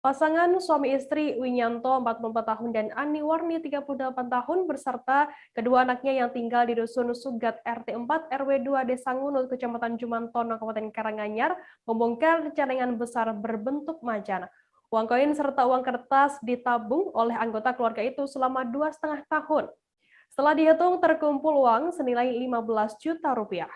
Pasangan suami istri Winyanto 44 tahun dan Ani Warni 38 tahun beserta kedua anaknya yang tinggal di Dusun Sugat RT 4 RW 2 Desa Ngunut, Kecamatan Jumantono, Kabupaten Karanganyar, membongkar celengan besar berbentuk macan. Uang koin serta uang kertas ditabung oleh anggota keluarga itu selama 2,5 tahun. Setelah dihitung, terkumpul uang senilai 15 juta rupiah.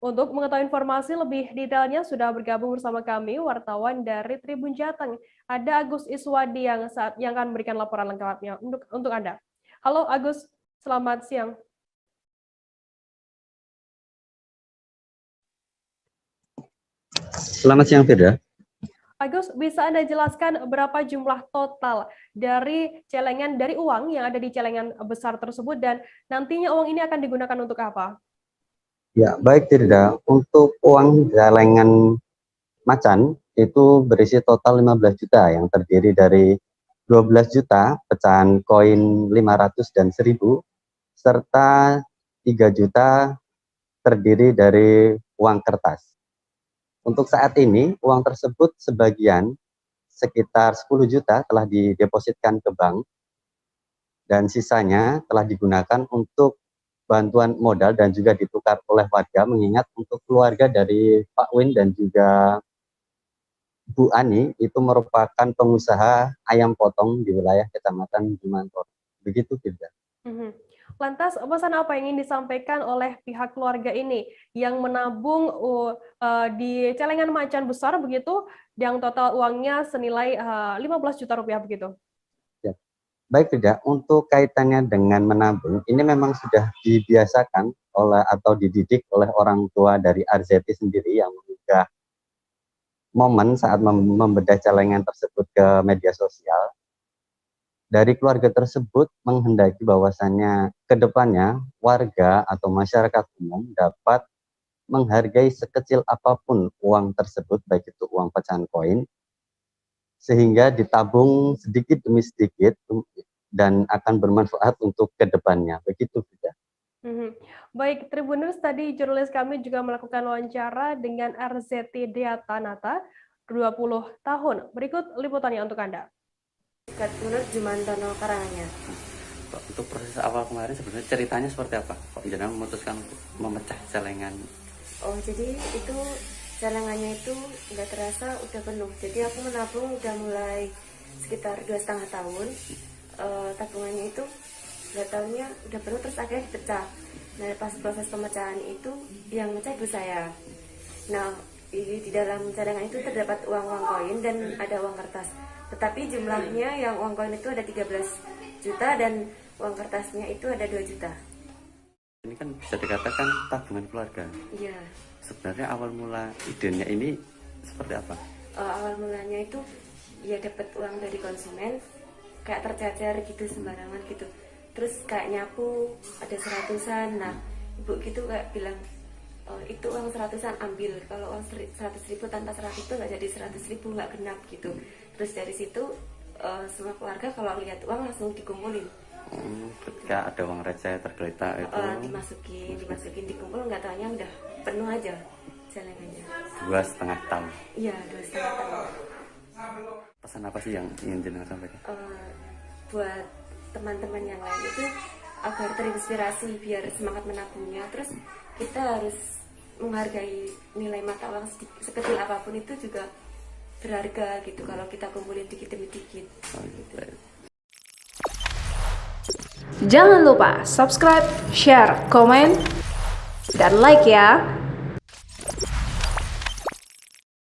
Untuk mengetahui informasi lebih detailnya sudah bergabung bersama kami wartawan dari Tribun Jateng. Ada Agus Iswadi yang akan memberikan laporan lengkapnya untuk Anda. Halo Agus, selamat siang. Selamat siang, Firda. Agus, bisa Anda jelaskan berapa jumlah total dari celengan dari uang yang ada di celengan besar tersebut dan nantinya uang ini akan digunakan untuk apa? Ya, baik Firda. Untuk uang celengan macan itu berisi total 15 juta yang terdiri dari 12 juta pecahan koin 500 dan 1000 serta 3 juta terdiri dari uang kertas. Untuk saat ini, uang tersebut sebagian sekitar 10 juta telah didepositkan ke bank dan sisanya telah digunakan untuk bantuan modal dan juga ditukar oleh warga, mengingat untuk keluarga dari Pak Win dan juga Bu Ani itu merupakan pengusaha ayam potong di wilayah Kecamatan Jumantono. Begitu, Firda. Lantas, pesan apa yang ingin disampaikan oleh pihak keluarga ini yang menabung di celengan macan besar begitu, yang total uangnya senilai 15 juta rupiah begitu? Ya. Baik, Firda, untuk kaitannya dengan menabung, ini memang sudah dibiasakan oleh atau dididik oleh orang tua dari RZT sendiri yang mengunggah momen saat membedah celengan tersebut ke media sosial. Dari keluarga tersebut menghendaki bahwasannya ke depannya warga atau masyarakat umum dapat menghargai sekecil apapun uang tersebut, baik itu uang pecahan koin, sehingga ditabung sedikit demi sedikit dan akan bermanfaat untuk kedepannya. Begitu, Frida. Baik, Tribuners, tadi jurnalis kami juga melakukan wawancara dengan RZT Deatanata, 20 tahun. Berikut liputannya untuk Anda. Menurut Jumantono Karanganyar. Untuk proses awal kemarin sebenarnya ceritanya seperti apa? Kok jangan memutuskan untuk memecah celengan? Oh, jadi itu celengannya itu nggak terasa udah penuh. Jadi aku menabung udah mulai sekitar 2,5 tahun. Tabungannya itu nggak tahunya udah penuh terus akhirnya dipecah. Nah, pas proses pemecahan itu yang mecah ibu saya. Nah, di dalam celengan itu terdapat uang koin dan ada uang kertas. Tetapi jumlahnya yang uang koin itu ada 13 juta dan uang kertasnya itu ada 2 juta. Ini kan bisa dikatakan tabungan keluarga. Iya. Sebenarnya awal mula idenya ini seperti apa? Awal mulanya itu ya dapat uang dari konsumen, kayak tercecer gitu sembarangan gitu. Terus kayak nyapu ada 100-an. Nah, ibu gitu kayak bilang, itu uang 100-an ambil, kalau uang 100.000 tanpa 100 itu nggak jadi 100.000, nggak genap gitu. Terus dari situ semua keluarga kalau lihat uang langsung dikumpulin. Ketika ada uang receh tergeletak itu dimasukin dikumpul, nggak taunya udah penuh aja celengannya. 2,5 tahun. Iya, 2,5 tahun. Pesan apa sih yang ingin jenengan sampaikan? Buat teman-teman yang lain itu agar terinspirasi biar semangat menabungnya. Terus kita harus menghargai nilai mata uang sekecil apapun itu juga berharga gitu kalau kita kumpulin dikit demi dikit. Jangan lupa subscribe, share, komen, dan like ya.